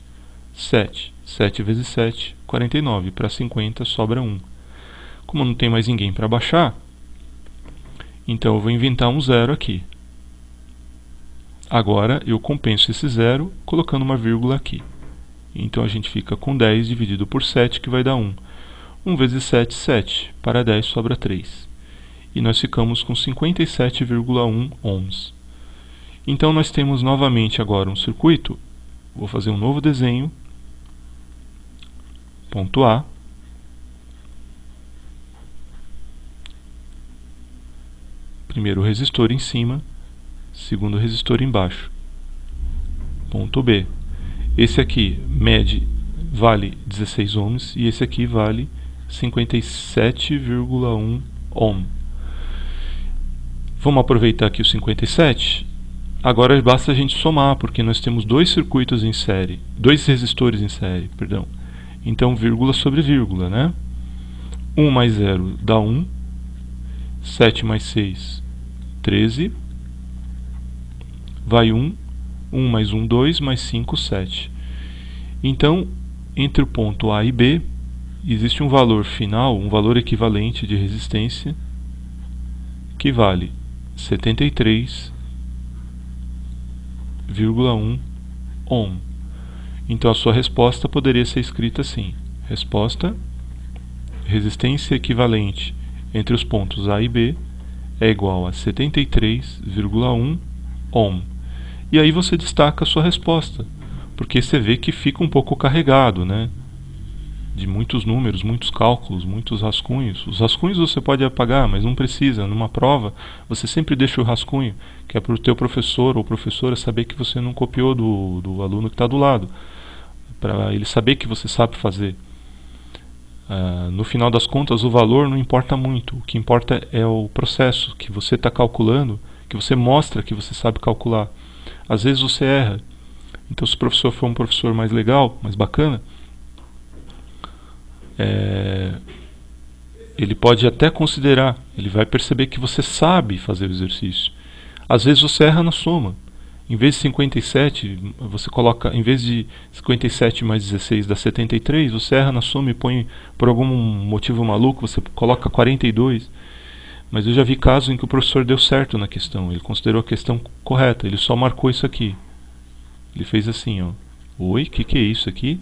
7. 7 vezes 7, 49. Para 50, sobra 1. Como não tem mais ninguém para baixar, então eu vou inventar um zero aqui. Agora eu compenso esse zero colocando uma vírgula aqui. Então a gente fica com 10 dividido por 7, que vai dar 1. 1 vezes 7, 7. Para 10 sobra 3. E nós ficamos com 57,1 ohms. Então nós temos novamente agora um circuito. Vou fazer um novo desenho. Ponto A. Primeiro resistor em cima, segundo resistor embaixo. Ponto B. Esse aqui vale 16 ohms e esse aqui vale 57,1 ohm. Vamos aproveitar aqui o 57. Agora basta a gente somar, porque nós temos dois circuitos em série, dois resistores em série, perdão. Então, vírgula sobre vírgula, né? 1 mais 0 dá 1. 7 mais 6, 13. Vai 1. 1 mais 1, 2, mais 5, 7. Então, entre o ponto A e B, existe um valor final, um valor equivalente de resistência, que vale 73,1 ohm. Então a sua resposta poderia ser escrita assim: resposta, resistência equivalente entre os pontos A e B é igual a 73,1 ohm. E aí você destaca a sua resposta, porque você vê que fica um pouco carregado, né? De muitos números, muitos cálculos, muitos rascunhos. Os rascunhos você pode apagar, mas não precisa. Numa prova, você sempre deixa o rascunho, que é para o teu professor ou professora saber que você não copiou do aluno que está do lado, para ele saber que você sabe fazer. No final das contas, o valor não importa muito. O que importa é o processo que você está calculando, que você mostra que você sabe calcular. Às vezes você erra. Então, se o professor for um professor mais legal, mais bacana, ele pode até considerar, ele vai perceber que você sabe fazer o exercício. Às vezes você erra na soma. Em vez de 57, você coloca, em vez de 57 mais 16 dá 73, você erra na soma e põe, por algum motivo maluco, você coloca 42. Mas eu já vi casos em que o professor deu certo na questão, ele considerou a questão correta, ele só marcou isso aqui. Ele fez assim, ó. Oi, que é isso aqui?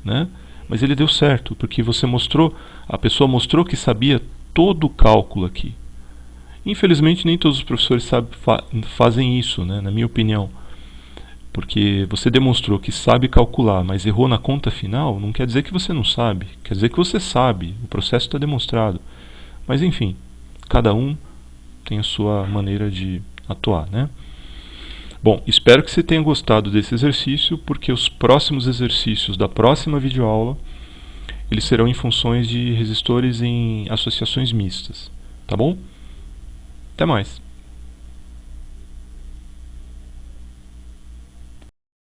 Né? Mas ele deu certo, porque você mostrou, a pessoa mostrou que sabia todo o cálculo aqui. Infelizmente nem todos os professores fazem isso, né, na minha opinião. Porque você demonstrou que sabe calcular, mas errou na conta final, não quer dizer que você não sabe. Quer dizer que você sabe, o processo está demonstrado. Mas enfim, cada um tem a sua maneira de atuar, né? Bom, espero que você tenha gostado desse exercício, porque os próximos exercícios da próxima videoaula eles serão em funções de resistores em associações mistas. Tá bom? Até mais!